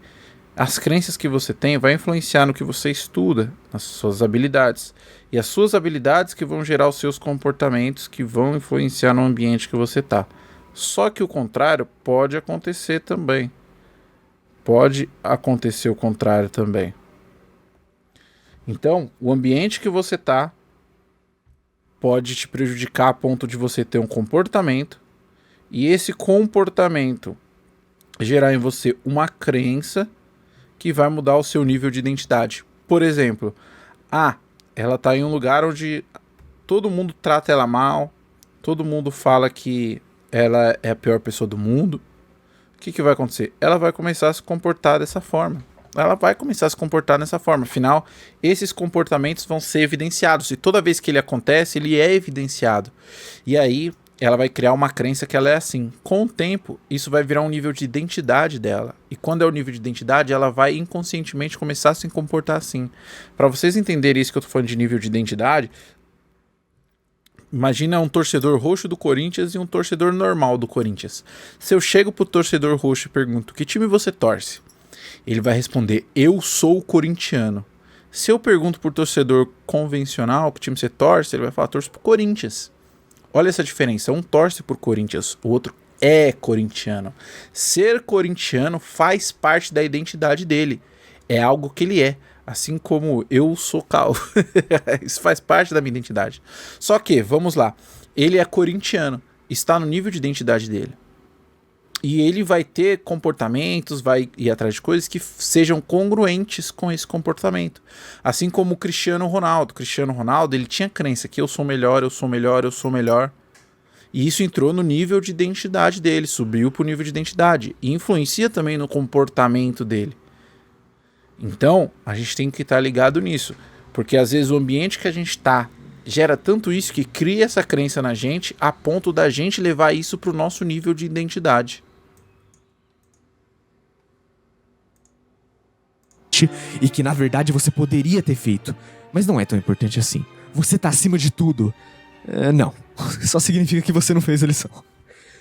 As crenças que você tem vai influenciar no que você estuda, nas suas habilidades. E as suas habilidades que vão gerar os seus comportamentos, que vão influenciar no ambiente que você está. Só que o contrário pode acontecer também. Pode acontecer o contrário também. Então, o ambiente que você está pode te prejudicar a ponto de você ter um comportamento e esse comportamento gerar em você uma crença que vai mudar o seu nível de identidade. Por exemplo, ela está em um lugar onde todo mundo trata ela mal, todo mundo fala que ela é a pior pessoa do mundo. O que vai acontecer? Ela vai começar a se comportar dessa forma. Ela vai começar a se comportar dessa forma. Afinal, esses comportamentos vão ser evidenciados. E toda vez que ele acontece, ele é evidenciado. E aí, ela vai criar uma crença que ela é assim. Com o tempo, isso vai virar um nível de identidade dela. E quando é o nível de identidade, ela vai inconscientemente começar a se comportar assim. Para vocês entenderem isso que eu tô falando de nível de identidade, imagina um torcedor roxo do Corinthians e um torcedor normal do Corinthians. Se eu chego pro torcedor roxo e pergunto, que time você torce? Ele vai responder, eu sou corintiano. Se eu pergunto por torcedor convencional, que time você torce, ele vai falar, torço pro Corinthians. Olha essa diferença, um torce por Corinthians, o outro é corintiano. Ser corintiano faz parte da identidade dele, é algo que ele é. Assim como eu sou Cal. Isso faz parte da minha identidade. Só que, vamos lá, ele é corintiano, está no nível de identidade dele. E ele vai ter comportamentos, vai ir atrás de coisas que sejam congruentes com esse comportamento. Assim como o Cristiano Ronaldo. O Cristiano Ronaldo, ele tinha crença que eu sou melhor, eu sou melhor, eu sou melhor. E isso entrou no nível de identidade dele, subiu para o nível de identidade. E influencia também no comportamento dele. Então, a gente tem que estar ligado nisso. Porque às vezes o ambiente que a gente está gera tanto isso que cria essa crença na gente a ponto da gente levar isso para o nosso nível de identidade. E que na verdade você poderia ter feito, mas não é tão importante assim. Você tá acima de tudo. Não, só significa que você não fez a lição.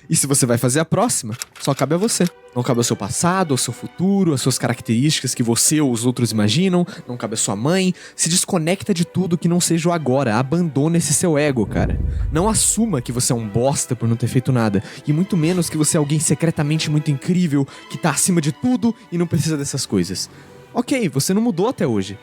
E se você vai fazer a próxima, só cabe a você. Não cabe ao seu passado, ao seu futuro, às suas características que você ou os outros imaginam, não cabe à sua mãe. Se desconecta de tudo que não seja o agora, abandona esse seu ego, cara. Não assuma que você é um bosta por não ter feito nada, e muito menos que você é alguém secretamente muito incrível, que tá acima de tudo e não precisa dessas coisas. Ok, você não mudou até hoje.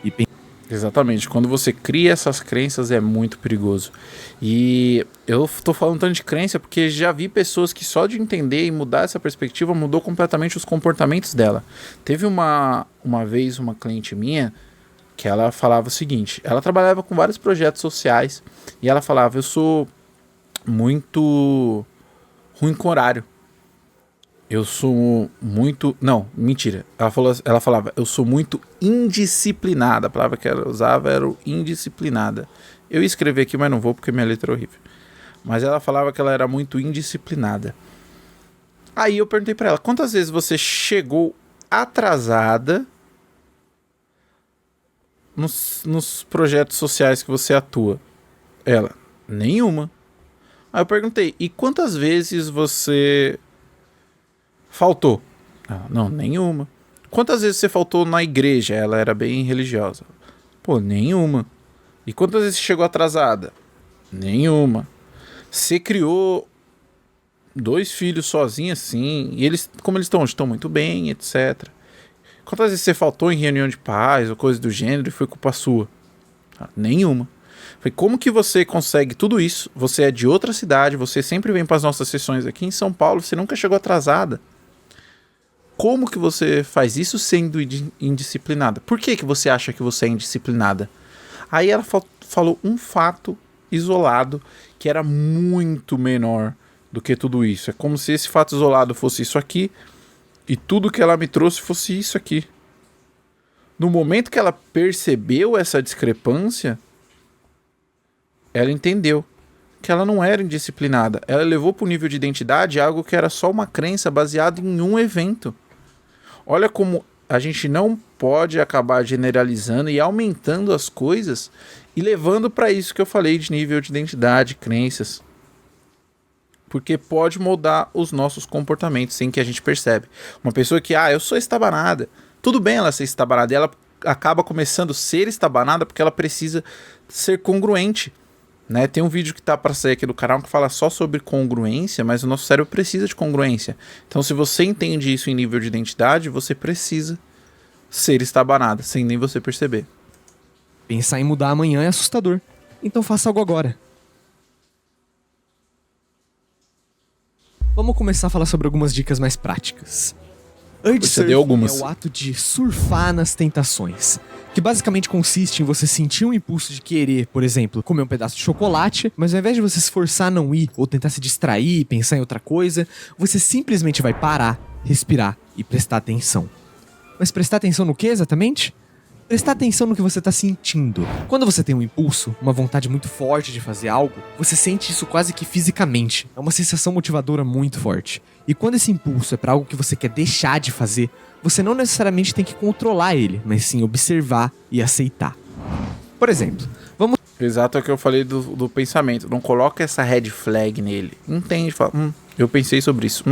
Exatamente, quando você cria essas crenças é muito perigoso. E eu tô falando tanto de crença porque já vi pessoas que só de entender e mudar essa perspectiva mudou completamente os comportamentos dela. Teve uma vez uma cliente minha que ela falava o seguinte, ela trabalhava com vários projetos sociais e ela falava, eu sou muito ruim com horário. Eu sou muito... Não, mentira. Ela falava, eu sou muito indisciplinada. A palavra que ela usava era o indisciplinada. Eu ia escrever aqui, mas não vou porque minha letra é horrível. Mas ela falava que ela era muito indisciplinada. Aí eu perguntei pra ela, quantas vezes você chegou atrasada nos projetos sociais que você atua? Ela, nenhuma. Aí eu perguntei, e quantas vezes você faltou? Ela, não, nenhuma. Quantas vezes você faltou na igreja? Ela era bem religiosa. Pô, nenhuma. E quantas vezes você chegou atrasada? Nenhuma. Você criou 2 filhos sozinha, sim. E eles, como eles estão muito bem, etc. Quantas vezes você faltou em reunião de pais ou coisa do gênero e foi culpa sua? Nenhuma. Falei, como que você consegue tudo isso? Você é de outra cidade, você sempre vem para as nossas sessões aqui em São Paulo, você nunca chegou atrasada. Como que você faz isso sendo indisciplinada? Por que que você acha que você é indisciplinada? Aí ela falou um fato isolado que era muito menor do que tudo isso. É como se esse fato isolado fosse isso aqui e tudo que ela me trouxe fosse isso aqui. No momento que ela percebeu essa discrepância, ela entendeu que ela não era indisciplinada. Ela levou para o nível de identidade algo que era só uma crença baseada em um evento. Olha como a gente não pode acabar generalizando e aumentando as coisas e levando para isso que eu falei de nível de identidade, crenças. Porque pode moldar os nossos comportamentos sem que a gente percebe. Uma pessoa que, eu sou estabanada. Tudo bem ela ser estabanada. E ela acaba começando a ser estabanada porque ela precisa ser congruente. Né? Tem um vídeo que tá para sair aqui do canal que fala só sobre congruência, mas o nosso cérebro precisa de congruência. Então se você entende isso em nível de identidade, você precisa ser estabanada, sem nem você perceber. Pensar em mudar amanhã é assustador. Então faça algo agora. Vamos começar a falar sobre algumas dicas mais práticas. Urge Você deu algumas. é o ato de surfar nas tentações, que basicamente consiste em você sentir um impulso de querer, por exemplo, comer um pedaço de chocolate, mas ao invés de você se forçar a não ir, ou tentar se distrair, pensar em outra coisa, você simplesmente vai parar, respirar e prestar atenção. Mas prestar atenção no que exatamente? Prestar atenção no que você está sentindo. Quando você tem um impulso, uma vontade muito forte de fazer algo, você sente isso quase que fisicamente. É uma sensação motivadora muito forte. E quando esse impulso é para algo que você quer deixar de fazer, você não necessariamente tem que controlar ele, mas sim observar e aceitar. Por exemplo, vamos... Exato, é o que eu falei do pensamento. Não coloca essa red flag nele. Entende, fala, eu pensei sobre isso,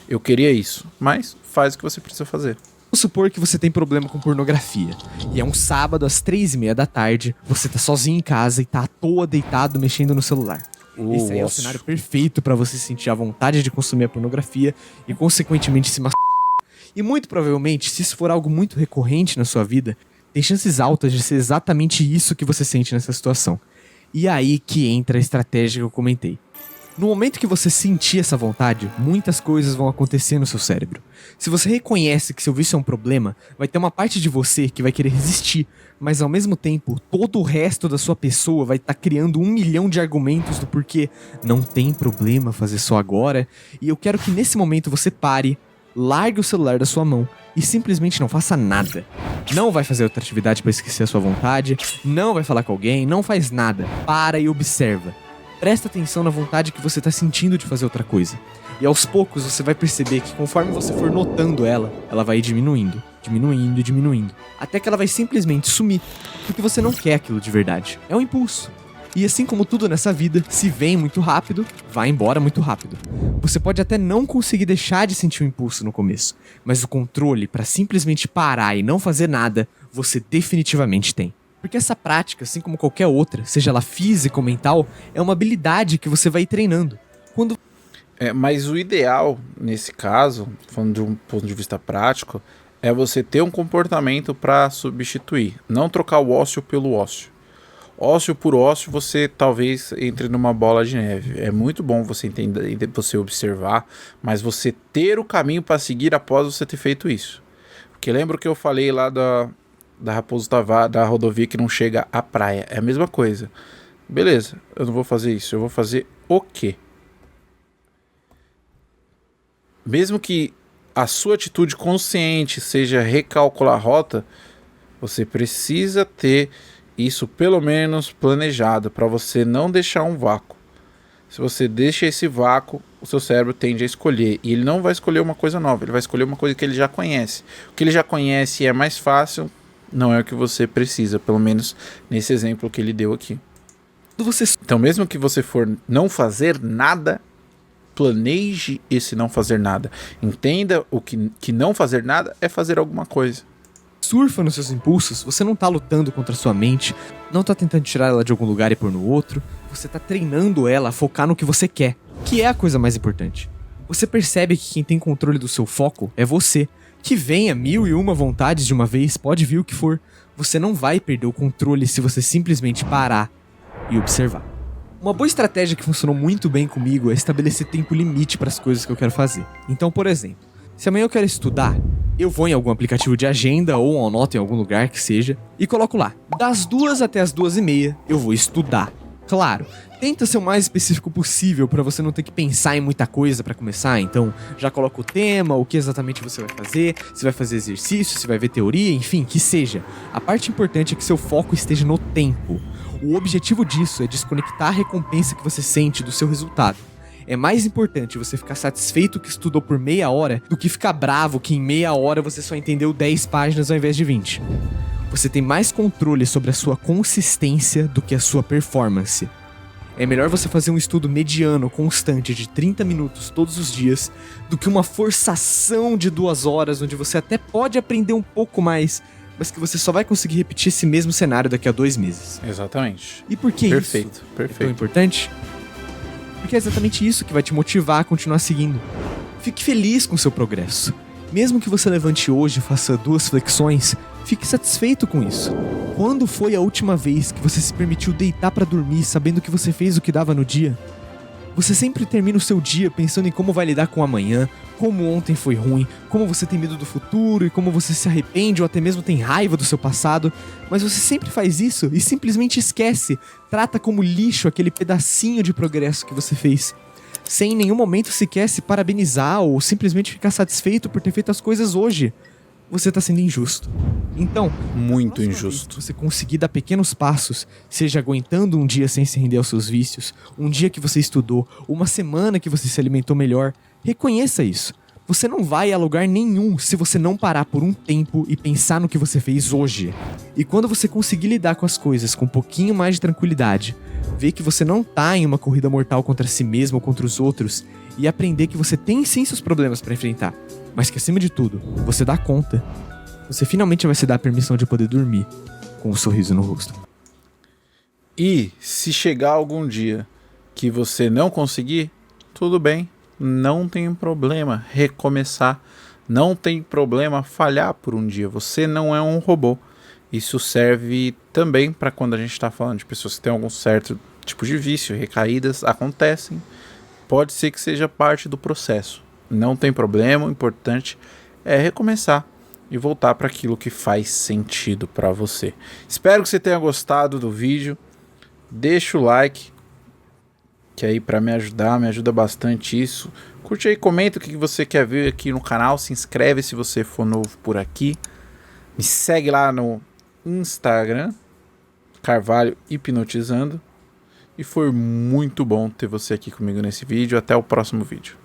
eu queria isso. Mas faz o que você precisa fazer. Vamos supor que você tem problema com pornografia. E é um sábado às 3:30 da tarde, você tá sozinho em casa e tá à toa deitado mexendo no celular. Esse aí é o cenário perfeito pra você sentir a vontade de consumir a pornografia e consequentemente se masturbar. E muito provavelmente, se isso for algo muito recorrente na sua vida, tem chances altas de ser exatamente isso que você sente nessa situação. E aí que entra a estratégia que eu comentei. No momento que você sentir essa vontade, muitas coisas vão acontecer no seu cérebro. Se você reconhece que seu vício é um problema, vai ter uma parte de você que vai querer resistir, mas ao mesmo tempo, todo o resto da sua pessoa vai estar criando 1 milhão de argumentos do porquê não tem problema fazer só agora, e eu quero que nesse momento você pare, largue o celular da sua mão e simplesmente não faça nada. Não vai fazer outra atividade para esquecer a sua vontade, não vai falar com alguém, não faz nada. Para e observa. Presta atenção na vontade que você está sentindo de fazer outra coisa. E aos poucos você vai perceber que conforme você for notando ela, ela vai diminuindo, diminuindo e diminuindo. Até que ela vai simplesmente sumir, porque você não quer aquilo de verdade. É um impulso. E assim como tudo nessa vida, se vem muito rápido, vai embora muito rápido. Você pode até não conseguir deixar de sentir o impulso no começo, mas o controle para simplesmente parar e não fazer nada, você definitivamente tem. Porque essa prática, assim como qualquer outra, seja ela física ou mental, é uma habilidade que você vai treinando. Mas o ideal, nesse caso, falando de um ponto de vista prático, é você ter um comportamento para substituir. Não trocar o ócio pelo ócio. Ócio por ócio, você talvez entre numa bola de neve. É muito bom você entender, você observar, mas você ter o caminho para seguir após você ter feito isso. Porque lembra o que eu falei lá da Raposo Tavares, da rodovia que não chega à praia. É a mesma coisa. Beleza, eu não vou fazer isso. Eu vou fazer o quê? Mesmo que a sua atitude consciente seja recalcular a rota, você precisa ter isso pelo menos planejado para você não deixar um vácuo. Se você deixa esse vácuo, o seu cérebro tende a escolher. E ele não vai escolher uma coisa nova, ele vai escolher uma coisa que ele já conhece. O que ele já conhece é mais fácil, não é o que você precisa, pelo menos nesse exemplo que ele deu aqui. Então, mesmo que você for não fazer nada, planeje esse não fazer nada. Entenda o que não fazer nada é fazer alguma coisa. Surfa nos seus impulsos, você não tá lutando contra a sua mente, não tá tentando tirar ela de algum lugar e pôr no outro, você tá treinando ela a focar no que você quer, que é a coisa mais importante. Você percebe que quem tem controle do seu foco é você, que venha 1001 vontades de uma vez, pode vir o que for, você não vai perder o controle se você simplesmente parar e observar. Uma boa estratégia que funcionou muito bem comigo é estabelecer tempo limite para as coisas que eu quero fazer. Então, por exemplo, se amanhã eu quero estudar, eu vou em algum aplicativo de agenda ou anoto em algum lugar que seja e coloco lá. Das 2 até as 2:30 eu vou estudar. Claro, tenta ser o mais específico possível para você não ter que pensar em muita coisa para começar. Então, já coloca o tema, o que exatamente você vai fazer, se vai fazer exercício, se vai ver teoria, enfim, que seja. A parte importante é que seu foco esteja no tempo. O objetivo disso é desconectar a recompensa que você sente do seu resultado. É mais importante você ficar satisfeito que estudou por meia hora do que ficar bravo que em meia hora você só entendeu 10 páginas ao invés de 20. Você tem mais controle sobre a sua consistência do que a sua performance. É melhor você fazer um estudo mediano, constante, de 30 minutos todos os dias, do que uma forçação de 2 horas, onde você até pode aprender um pouco mais, mas que você só vai conseguir repetir esse mesmo cenário daqui a 2 meses. Exatamente. E por que Perfeito, isso perfeito. é tão importante? Porque é exatamente isso que vai te motivar a continuar seguindo. Fique feliz com o seu progresso. Mesmo que você levante hoje e faça 2 flexões, fique satisfeito com isso. Quando foi a última vez que você se permitiu deitar pra dormir sabendo que você fez o que dava no dia? Você sempre termina o seu dia pensando em como vai lidar com o amanhã, como ontem foi ruim, como você tem medo do futuro e como você se arrepende ou até mesmo tem raiva do seu passado, mas você sempre faz isso e simplesmente esquece, trata como lixo aquele pedacinho de progresso que você fez, sem em nenhum momento sequer se parabenizar ou simplesmente ficar satisfeito por ter feito as coisas hoje. Você tá sendo injusto. Então, Muito próxima injusto. vez que você conseguir dar pequenos passos, seja aguentando um dia sem se render aos seus vícios, um dia que você estudou, uma semana que você se alimentou melhor, reconheça isso. Você não vai a lugar nenhum se você não parar por um tempo e pensar no que você fez hoje. E quando você conseguir lidar com as coisas com um pouquinho mais de tranquilidade, ver que você não tá em uma corrida mortal contra si mesmo ou contra os outros, e aprender que você tem sim seus problemas pra enfrentar, mas que acima de tudo, você dá conta, você finalmente vai se dar a permissão de poder dormir com um sorriso no rosto. E se chegar algum dia que você não conseguir, tudo bem, não tem problema recomeçar, não tem problema falhar por um dia, você não é um robô. Isso serve também para quando a gente está falando de pessoas que têm algum certo tipo de vício, recaídas acontecem, pode ser que seja parte do processo, não tem problema, o importante é recomeçar e voltar para aquilo que faz sentido para você. Espero que você tenha gostado do vídeo, deixa o like, que aí para me ajudar, me ajuda bastante isso. Curte aí, comenta o que você quer ver aqui no canal, se inscreve se você for novo por aqui, me segue lá no Instagram, Carvalho Hipnotizando, e foi muito bom ter você aqui comigo nesse vídeo. Até o próximo vídeo.